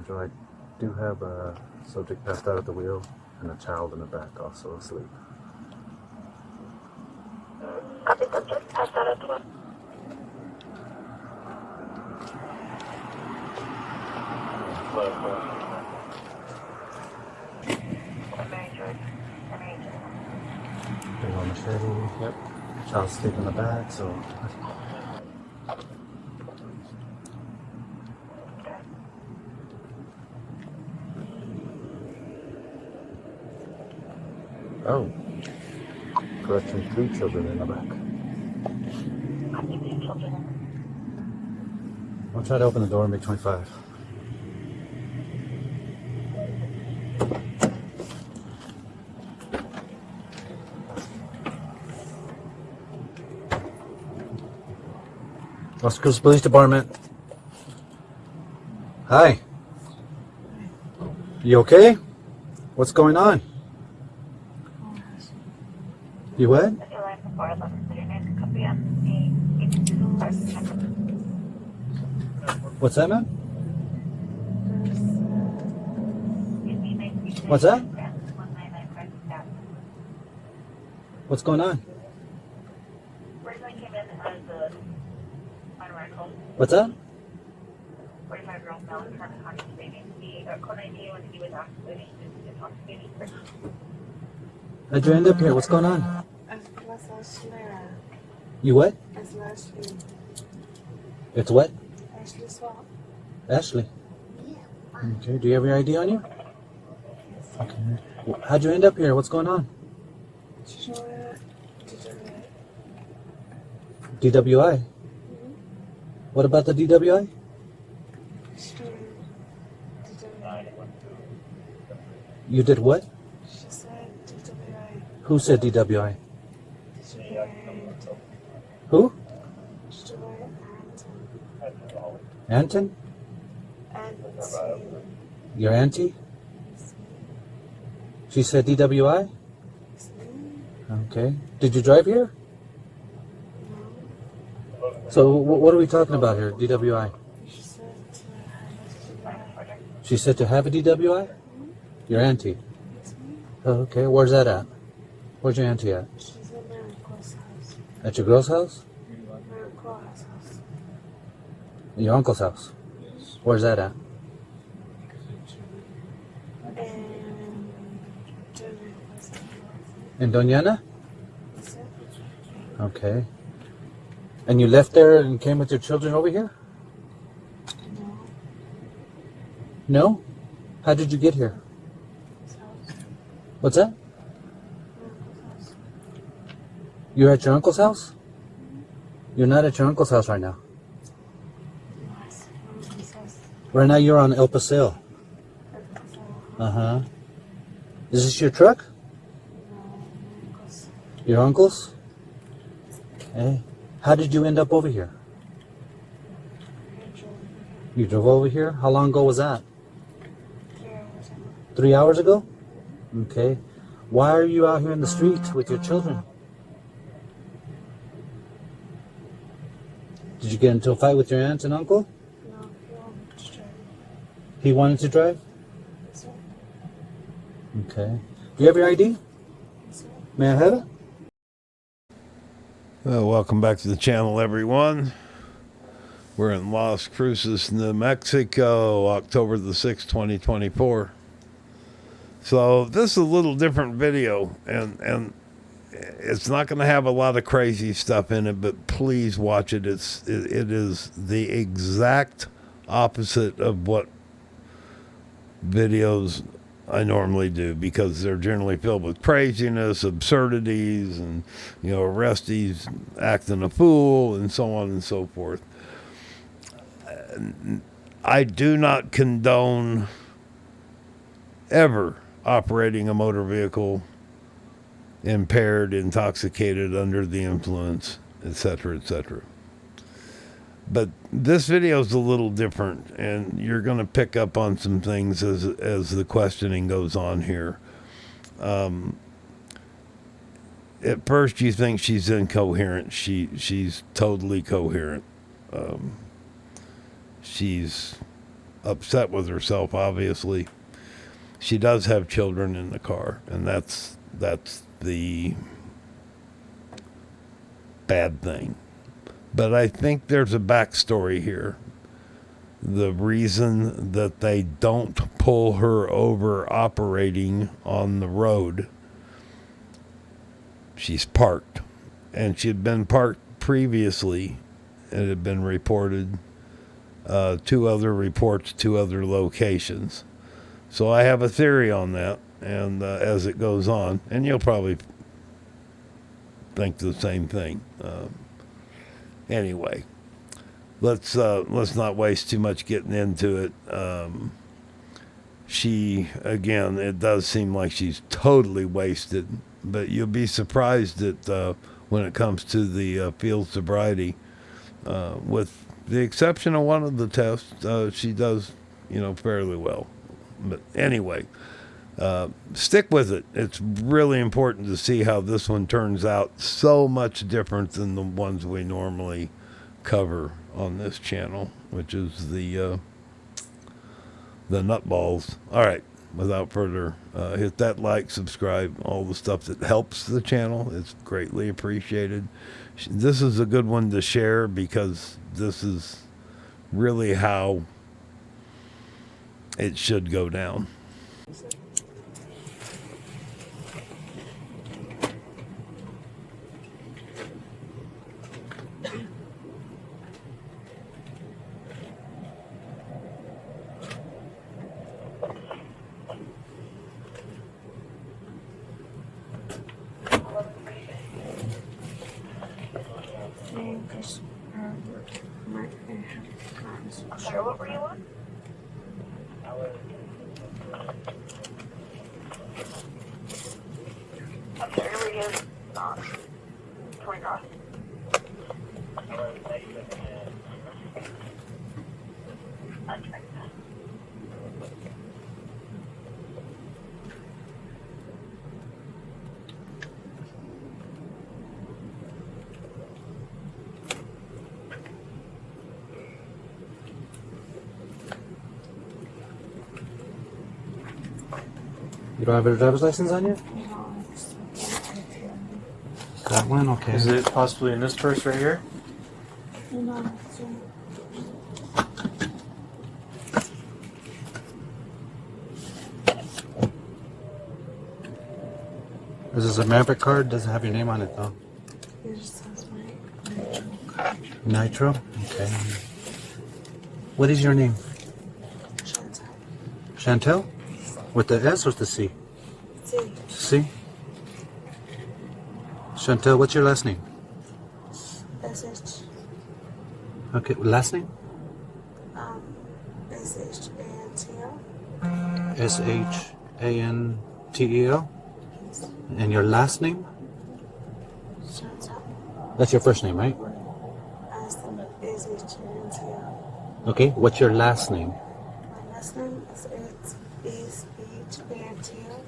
Angel, I do have a subject passed out at the wheel and a child in the back also asleep. Copy, subject passed out at the wheel. Big on machete, yep. Child's asleep in the back, so. Oh. Correction, 3 children in the back. I'll try to open the door and make 25. Los Cruz Police Department. Hi. You okay? What's going on? You what? What's that, man? What's that? What's going on? What's that? 45-year-old male in front of intoxicating. He called 911 when he was activating intoxicating. How'd you end up here? What's going on? You what? It's what? Ashley. Okay, do you have your ID on you? Okay. How'd you end up here? What's going on? DWI? What about the DWI? You did what? She said DWI. Who said DWI? Who? Anton? Your auntie? She said DWI? Okay. Did you drive here? So what are we talking about here? DWI? She said to have a DWI? Your auntie? Oh, okay. Where's that at? Where's your auntie at? She's at my uncle's house. At your girl's house? My uncle's house. Your uncle's house? Where's that at? In Doñana? Okay. And you left there and came with your children over here? No. No? How did you get here? What's that? You're at your uncle's house? You're not at your uncle's house right now. Right now you're on El Paseo. Uh-huh. Is this your truck? Your uncle's? Okay. How did you end up over here? You drove over here? How long ago was that? 3 hours ago? Okay. Why are you out here in the street with your children? Did you get into a fight with your aunt and uncle? No, he wanted to drive. He wanted to drive? So, Okay. Do you have your ID? May I have it? Well, welcome back to the channel, everyone. We're in Las Cruces, New Mexico, October the 6th, 2024. So this is a little different video, and it's not going to have a lot of crazy stuff in it, but please watch it. It is the exact opposite of what videos I normally do, because they're generally filled with craziness, absurdities, and, you know, arrestees acting a fool, and so on and so forth. I do not condone ever operating a motor vehicle impaired, intoxicated, under the influence, etc., etc. But this video is a little different, and you're going to pick up on some things as the questioning goes on here. At first, you think she's incoherent. She's totally coherent. She's upset with herself, obviously. She does have children in the car, and that's the bad thing. But I think there's a backstory here. The reason that they don't pull her over operating on the road, she's parked. And she had been parked previously. It had been reported, 2 other reports, 2 other locations. So I have a theory on that, and as it goes on, and you'll probably think the same thing. Anyway, let's not waste too much getting into it. She, again, it does seem like she's totally wasted, but you'll be surprised that when it comes to the field sobriety, with the exception of one of the tests, she does, fairly well. But anyway, stick with it. It's really important to see how this one turns out. So much different than the ones we normally cover on this channel, which is the nutballs. All right, without further, hit that like, subscribe, all the stuff that helps the channel. It's greatly appreciated. This is a good one to share because this is really how it should go down. I'm sorry, what were you on? I'm sorry, were you not? 20 cross. Okay. You don't have a driver's license on you? That one? Okay. Is it possibly in this purse right here? No, This is a Maverick card. Doesn't have your name on it though. it just says my Nitro? Okay. What is your name? Chantal. Chantel? With the S or the C? C. C? Chantel, what's your last name? SH. Okay, last name? SHANTL. SHANTEL? And your last name? Chantal. That's your first name, right? SHANTL. Okay, what's your last name? My last name is SHANTL.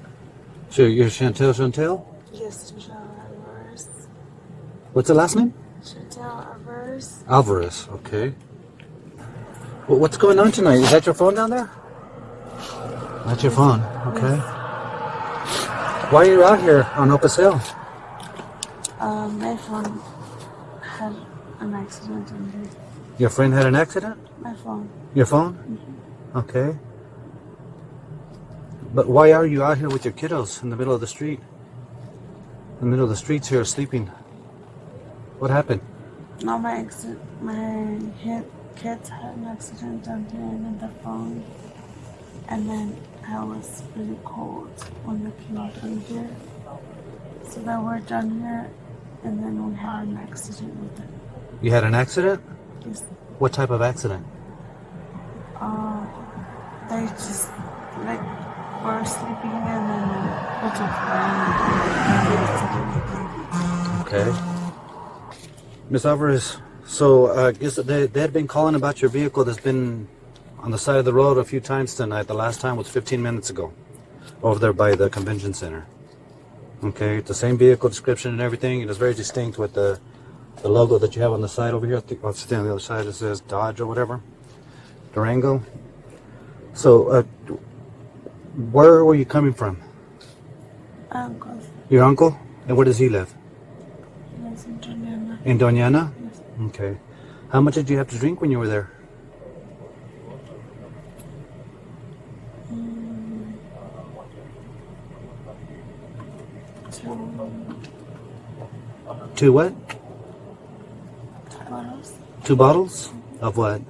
So you're Chantel? Yes, Chantal Alvarez. What's the last name? Chantal Alvarez. Alvarez, okay. Well, what's going on tonight? Is that your phone down there? That's your phone, okay. Why are you out here on Opus Hill? My phone had an accident on it. Your friend had an accident? My phone. Your phone? Okay. But why are you out here with your kiddos in the middle of the street? In the middle of the streets here sleeping. What happened? No, my kids had an accident down here in the phone. And then I was really cold when they came down here. So they were down here and then we had an accident with it. You had an accident? Yes. What type of accident? They just like were sleeping and then put a fire. Okay. Miss Alvarez, so I guess they had been calling about your vehicle that's been on the side of the road a few times tonight. The last time was 15 minutes ago, over there by the convention center. Okay, it's the same vehicle description and everything. It is very distinct with the logo that you have on the side over here. I think I'll stay on the other side. It says Dodge or whatever, Durango. So, where were you coming from? Uncles. Your uncle? And where does he live? Yes, in Jordana. In Doñana? Yes. Okay. How much did you have to drink when you were there? Two what? 2 bottles. 2 bottles? Of what?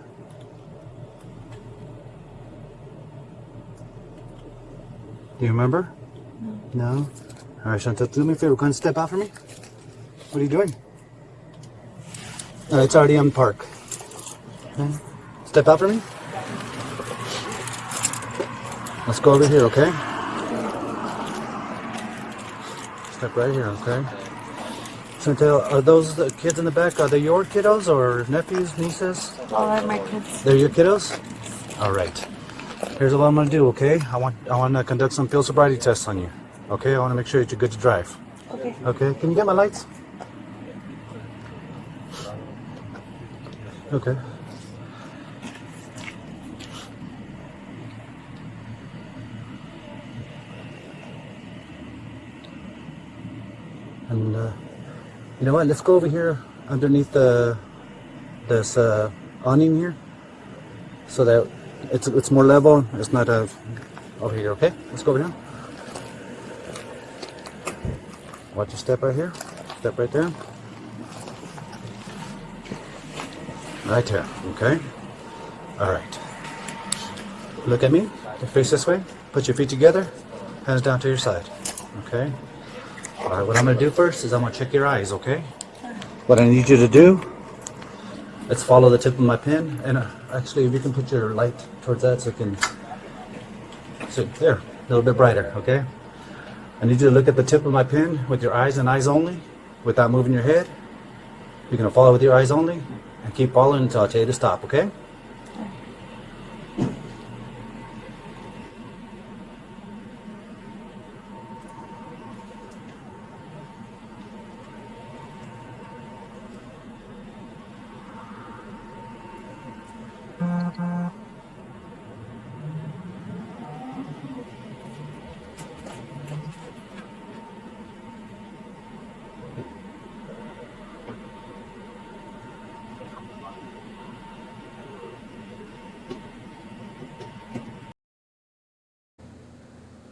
Do you remember? No? All right, Chantal, do me a favor. Go and step out for me. What are you doing? It's already on park. Okay. Step out for me. Let's go over here, okay? Step right here, okay? Chantal, are those the kids in the back? Are they your kiddos or nephews, nieces? All are my kids. They're your kiddos? All right. Here's what I'm gonna do, okay? I want to conduct some field sobriety tests on you. Okay, I want to make sure that you're good to drive. Okay. Okay, can you get my lights? Okay. And you know what? Let's go over here underneath this awning here, so that it's more level. It's not over here. Okay, let's go over here. Watch your step right here. Step right there. Right there. Okay. All right. Look at me. Face this way. Put your feet together. Hands down to your side. Okay. All right. What I'm gonna do first is I'm gonna check your eyes. Okay. What I need you to do. Let's follow the tip of my pen, and actually, if you can put your light towards that, so you can. So there, a little bit brighter. Okay. I need you to look at the tip of my pen with your eyes and eyes only, without moving your head. You're gonna follow with your eyes only, and keep following until I tell you to stop. Okay.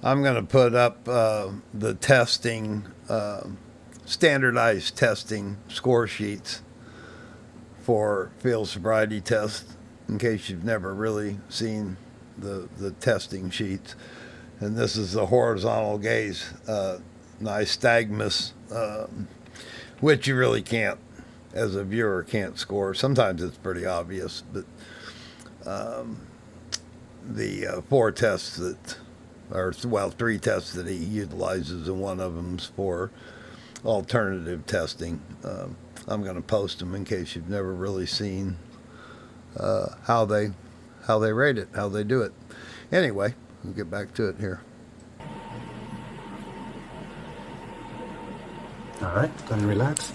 I'm going to put up the testing, standardized testing score sheets for field sobriety tests, in case you've never really seen the testing sheets. And this is the horizontal gaze nystagmus, which you really can't, as a viewer, can't score. Sometimes it's pretty obvious, but the 4 tests that, or well, 3 tests that he utilizes, and one of them's for alternative testing. I'm going to post them in case you've never really seen how they rate it, how they do it. Anyway, we'll get back to it here. All right, go ahead and relax.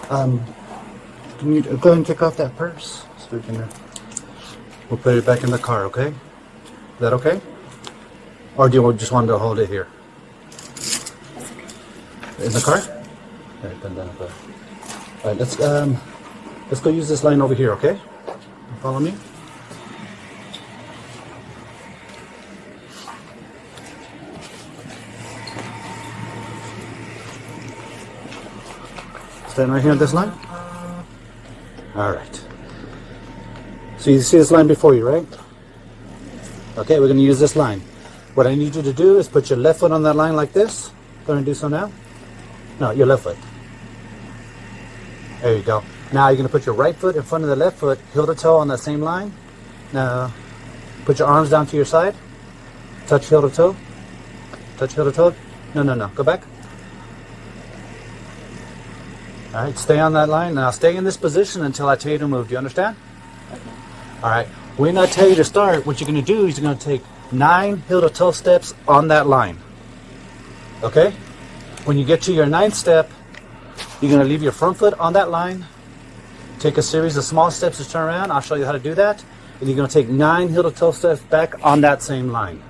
Can you go ahead and take off that purse so we can? We'll put it back in the car, okay? Is that okay? Or do you just want to hold it here? In the car? All right, then down. All right, let's go use this line over here, okay? Follow me. Stand right here on this line. All right. So you see this line before you, right? Okay, we're going to use this line. What I need you to do is put your left foot on that line like this. Go ahead and do so now. No, your left foot. There you go. Now you're going to put your right foot in front of the left foot, heel to toe on that same line. Now, put your arms down to your side. Touch heel to toe. Touch heel to toe. No. Go back. All right, stay on that line. Now stay in this position until I tell you to move. Do you understand? Okay. All right. When I tell you to start, what you're going to do is you're going to take 9 heel to toe steps on that line. Okay? When you get to your 9th step, you're going to leave your front foot on that line. Take a series of small steps to turn around. I'll show you how to do that. and you're going to take 9 heel-to-toe steps back on that same line.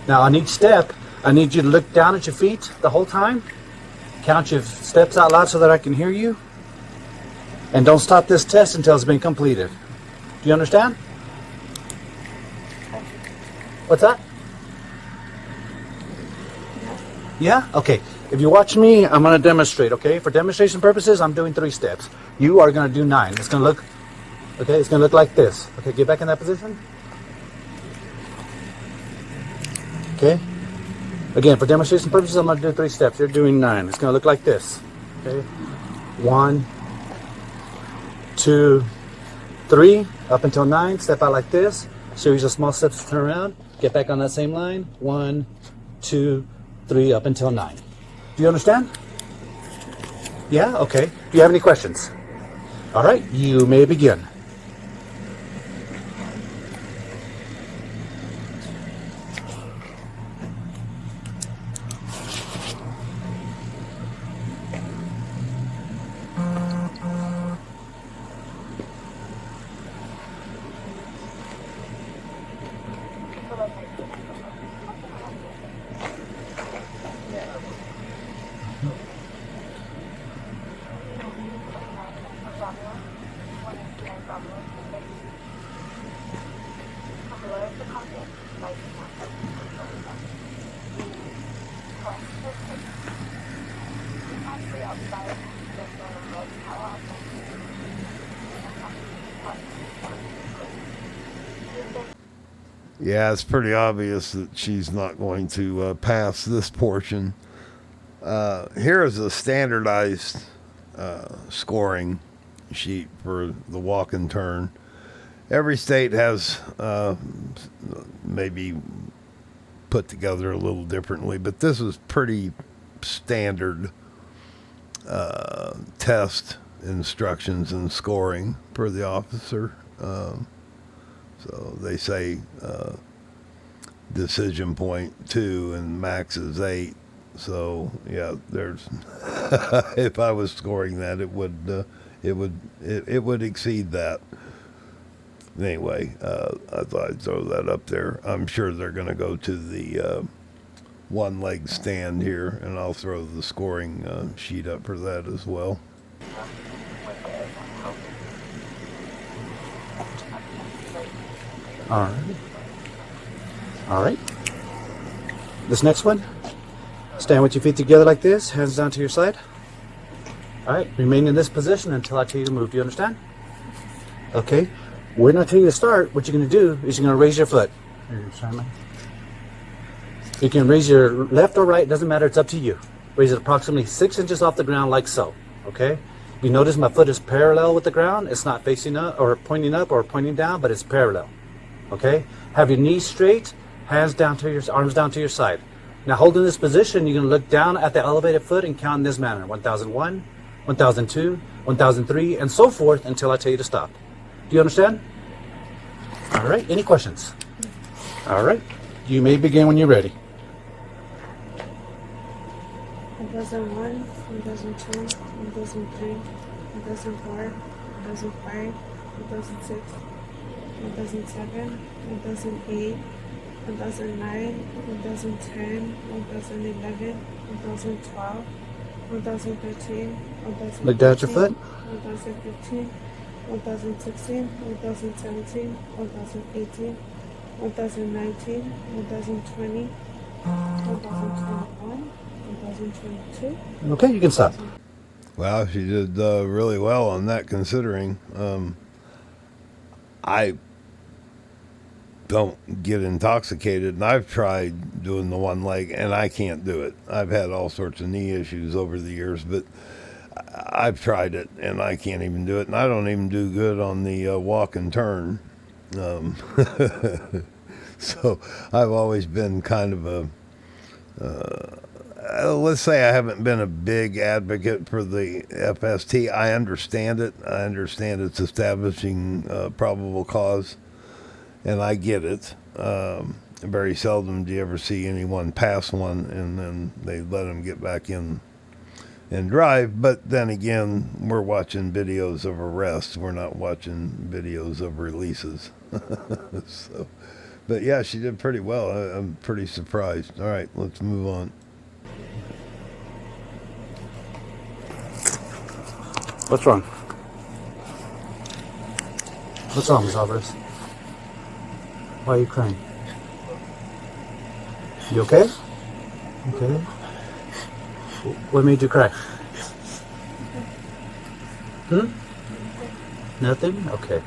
Now, on each step, I need you to look down at your feet the whole time. Count your steps out loud so that I can hear you. And don't stop this test until it's been completed. Do you understand? What's that? Yeah? Okay. If you watch me, I'm going to demonstrate, okay? For demonstration purposes, I'm doing 3 steps. You are going to do 9. It's going to look, okay, it's going to look like this. Okay, get back in that position. Okay? Again, for demonstration purposes, I'm going to do 3 steps. You're doing 9. It's going to look like this. Okay? 1, 2, 3, up until 9. Step out like this. Series of small steps to turn around. Get back on that same line. 1, 2, 3, up until 9. Do you understand? Yeah? Okay. Do you have any questions? All right. You may begin. Yeah, it's pretty obvious that she's not going to pass this portion. Here is a standardized scoring sheet for the walk and turn. Every state has maybe put together a little differently, but this is pretty standard test instructions and scoring per the officer. So they say decision point 2 and max is 8. So yeah, there's if I was scoring that, it would exceed that. Anyway, I thought I'd throw that up there. I'm sure they're going to go to the one leg stand here, and I'll throw the scoring sheet up for that as well. All right. All right. This next one, stand with your feet together like this, hands down to your side. All right, remain in this position until I tell you to move. Do you understand? Okay. When I tell you to start, what you're going to do is you're going to raise your foot. You can raise your left or right, doesn't matter, it's up to you. Raise it approximately 6 inches off the ground like so, okay? You notice my foot is parallel with the ground. It's not facing up or pointing down, but it's parallel. Okay? Have your knees straight, arms down to your side. Now hold in this position, you're going to look down at the elevated foot and count in this manner. 1001, 1002, 1003, and so forth until I tell you to stop. Do you understand? All right. Any questions? All right. You may begin when you're ready. 1001, 1002, 1003, 1004, 1005, 1006, 1007, 1008, 1009, 1010, 1011, 1012, 1013, 1014, Look down at your foot. 1015, 1016, 1017, 1018, 1019, 1020, 2021, 2022. Okay, you can stop. Well, she did really well on that, considering I don't get intoxicated, and I've tried doing the one leg, and I can't do it. I've had all sorts of knee issues over the years, but I've tried it, and I can't even do it, and I don't even do good on the walk and turn. So I've always been kind of a let's say I haven't been a big advocate for the FST. I understand it. I understand it's establishing probable cause, and I get it. Very seldom do you ever see anyone pass one and then they let them get back in and drive. But then again, we're watching videos of arrests. We're not watching videos of releases. So, but yeah, she did pretty well. I'm pretty surprised. All right, let's move on. What's wrong? What's wrong, Miss Alvarez? Why are you crying? You okay? Okay. What made you cry? Nothing? Okay.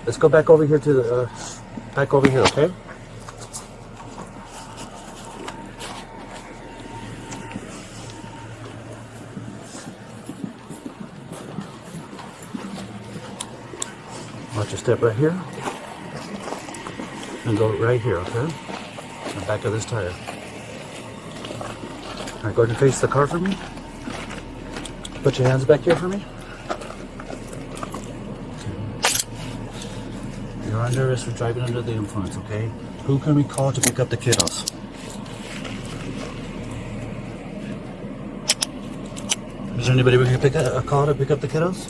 Let's go back over here to the, back over here, okay? Watch your step right here. And go right here, okay? The back of this tire. All right, go ahead and face the car for me. Put your hands back here for me. You're under arrest for driving under the influence, okay? Who can we call to pick up the kiddos? Is there anybody we can pick a call to pick up the kiddos?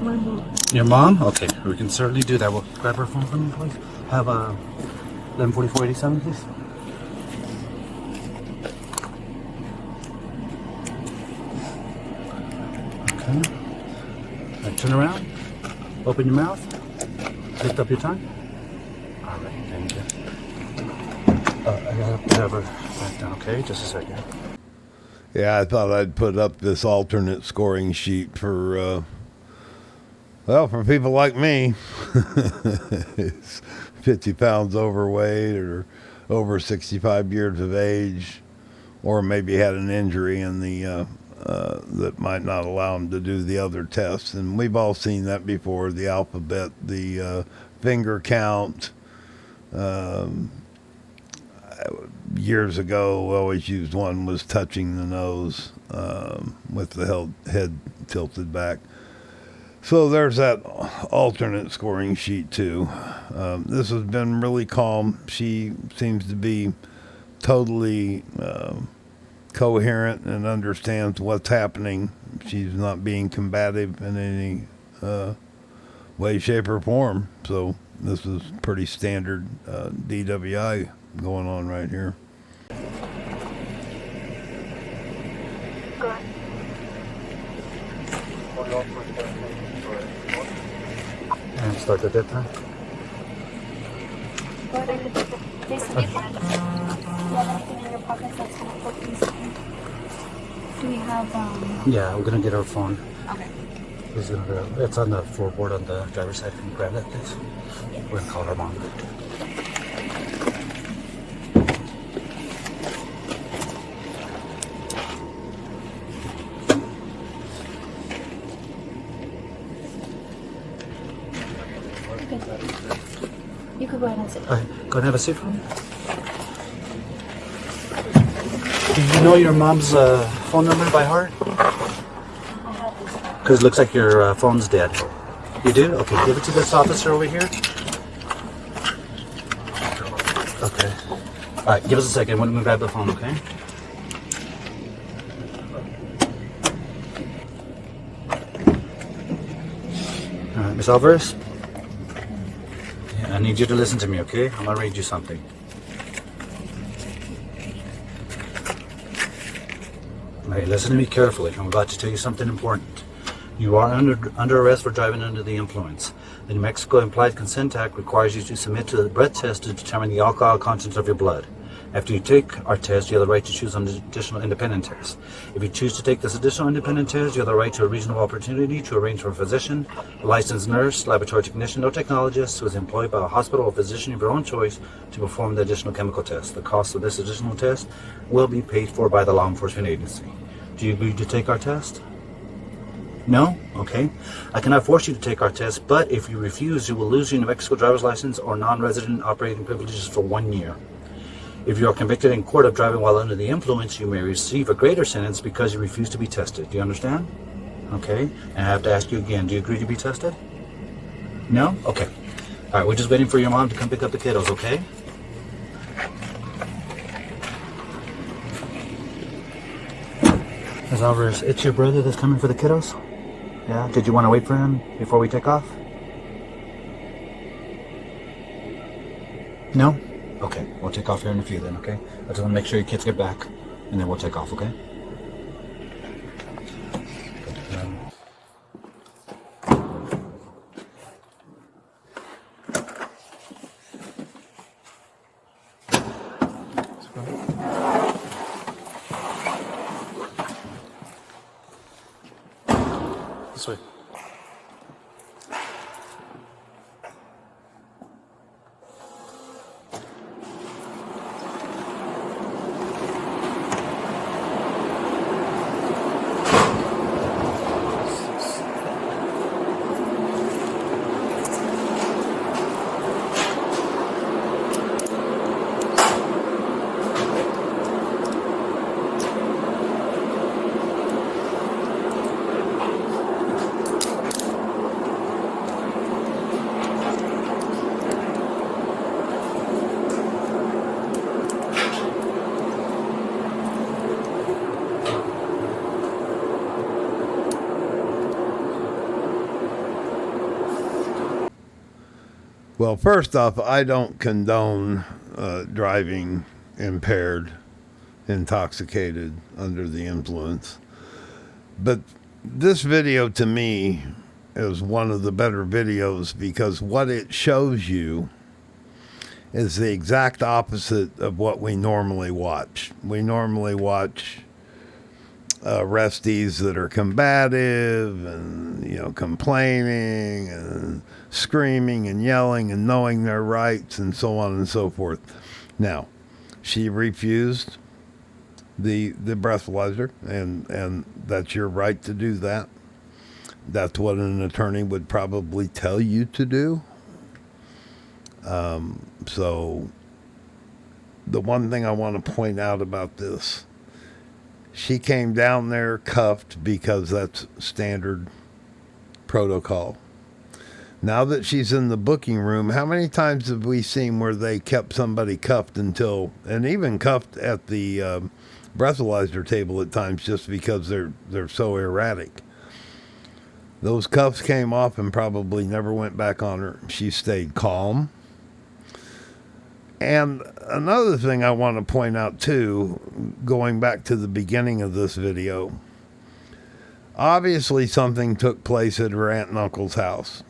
My mom. Your mom? Okay, we can certainly do that. Well, grab her phone for me, please. Have 114487, please. Okay. Right, turn around. Open your mouth. Lift up your tongue. All right, thank you. I gotta have her back down. Okay, just a second. Yeah, I thought I'd put up this alternate scoring sheet for, well, for people like me. It's 50 pounds overweight or over 65 years of age, or maybe had an injury in the that might not allow them to do the other tests. And we've all seen that before, the alphabet, the finger count. Years ago, we always used one was touching the nose with the head tilted back. So there's that alternate scoring sheet too. This has been really calm. She seems to be totally coherent and understands what's happening. She's not being combative in any way, shape, or form. So this is pretty standard DWI going on right here. Go ahead. And start at that time. Go ahead and face the vehicle. Do you have anything in your pockets that's going to poke you? Do we have Yeah, we're gonna get her phone. Okay. It's on the floorboard on the driver's side. Can you grab that, please? We're gonna call her mom. you could go ahead and sit. All right, go ahead and have a seat for me. Do you know your mom's phone number by heart? Because it looks like your phone's dead. You do? Okay, give it to this officer over here. Okay. All right, give us a second. We're going to grab the phone, okay? All right, Miss Alvarez? Yeah, I need you to listen to me, okay? I'm going to read you something. All right, listen to me carefully. I'm about to tell you something important. You are under arrest for driving under the influence. The New Mexico Implied Consent Act requires you to submit to the breath test to determine the alcohol content of your blood. After you take our test, you have the right to choose an additional independent test. If you choose to take this additional independent test, you have the right to a reasonable opportunity to arrange for a physician, a licensed nurse, laboratory technician, or technologist who is employed by a hospital or physician of your own choice to perform the additional chemical test. The cost of this additional test will be paid for by the law enforcement agency. Do you agree to take our test? No? Okay. I cannot force you to take our test, but if you refuse, you will lose your New Mexico driver's license or non-resident operating privileges for 1 year. If you are convicted in court of driving while under the influence, you may receive a greater sentence because you refuse to be tested. Do you understand? Okay. And I have to ask you again, do you agree to be tested? No? Okay. All right, we're just waiting for your mom to come pick up the kiddos, okay? Ms. Alvarez, it's your brother that's coming for the kiddos? Yeah. Did you want to wait for him before we take off? No? Okay. We'll take off here in a few then, okay? I just want to make sure your kids get back, and then we'll take off, okay? This way. Well, first off, I don't condone driving impaired, intoxicated, under the influence. But this video to me is one of the better videos because what it shows you is the exact opposite of what we normally watch. We normally watch arrestees that are combative and, you know, complaining and screaming and yelling and knowing their rights and so on and so forth. Now, she refused the breathalyzer, and that's your right to do that. That's what an attorney would probably tell you to do. So the one thing I want to point out about this, she came down there cuffed because that's standard protocol. Now that she's in the booking room, how many times have we seen where they kept somebody cuffed until, and even cuffed at the breathalyzer table at times just because they're so erratic? Those cuffs came off and probably never went back on her. She stayed calm. And another thing I want to point out too, going back to the beginning of this video, obviously something took place at her aunt and uncle's house.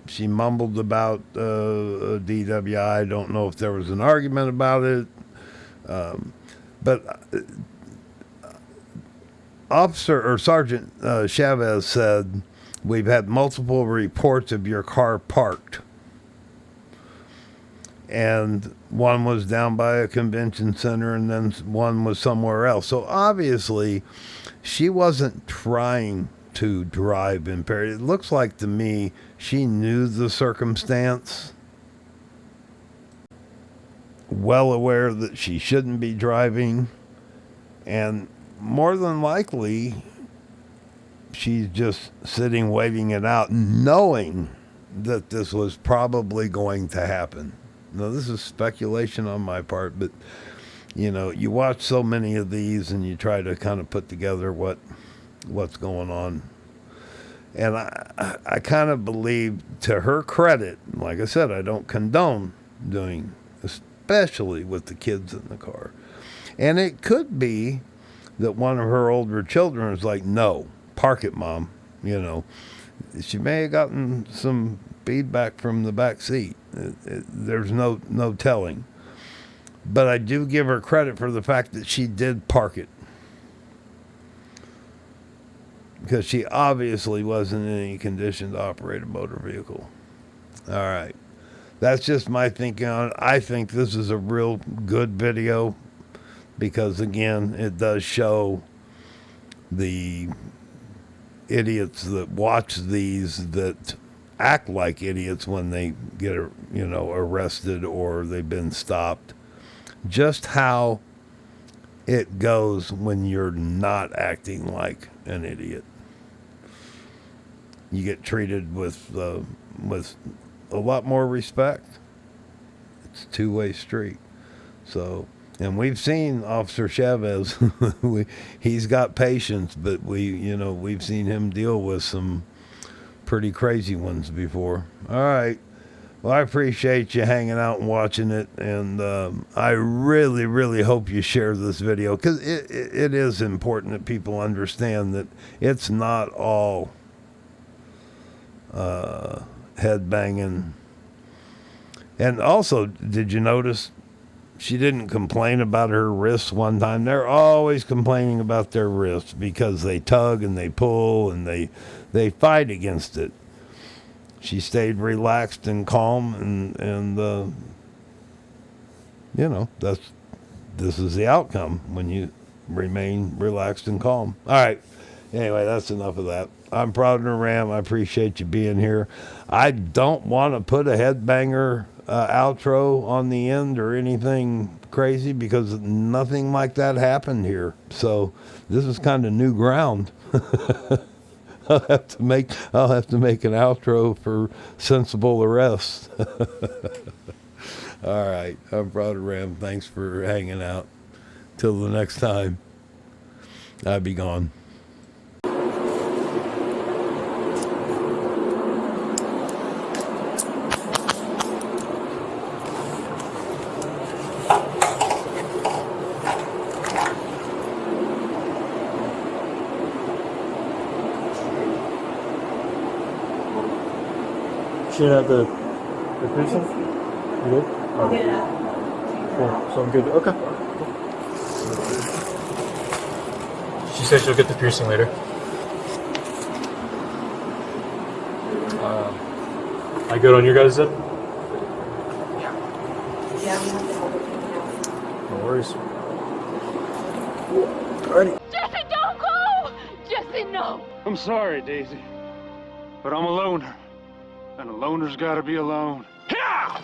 She mumbled about a DWI. I don't know if there was an argument about it. But Officer or Sergeant Chavez said, "We've had multiple reports of your car parked. And one was down by a convention center and then one was somewhere else." So obviously she wasn't trying to drive impaired. It looks like to me she knew the circumstance, well aware that she shouldn't be driving, and more than likely she's just sitting waiting it out, knowing that this was probably going to happen. Now, this is speculation on my part, but, you know, you watch so many of these and you try to kind of put together what's going on. And I kind of believe, to her credit, like I said, I don't condone doing, especially with the kids in the car. And it could be that one of her older children is like, "No, park it, Mom." You know, she may have gotten some feedback from the back seat. There's no telling. But I do give her credit for the fact that she did park it, because she obviously wasn't in any condition to operate a motor vehicle. All right. That's just my thinking on it. I think this is a real good video because, again, it does show the idiots that watch these that act like idiots when they get, you know, arrested or they've been stopped. Just how it goes when you're not acting like an idiot. You get treated with a lot more respect. It's a two-way street. So, and we've seen Officer Chavez. He's got patience, but we've seen him deal with some pretty crazy ones before. All right. Well, I appreciate you hanging out and watching it, and I really, really hope you share this video, because it is important that people understand that it's not all head banging. And also, did you notice she didn't complain about her wrists one time? They're always complaining about their wrists because they tug and they pull and they fight against it. She stayed relaxed and calm, and you know, this is the outcome when you remain relaxed and calm. All right. Anyway, that's enough of that. I'm Frauditor Ram. I appreciate you being here. I don't want to put a headbanger outro on the end or anything crazy, because nothing like that happened here. So this is kind of new ground. I'll have to make an outro for sensible arrest. All right, I'm Frauditor Ram. Thanks for hanging out. Till the next time, I'll be gone. She didn't have the piercing? You good? Okay. Cool. So I'm good. Okay. She said she'll get the piercing later. I good on your guys' end? No worries. Alrighty. Jesse, don't go! Jesse, no! I'm sorry, Daisy, but I'm a loner, and a loner's gotta be alone. Yeah!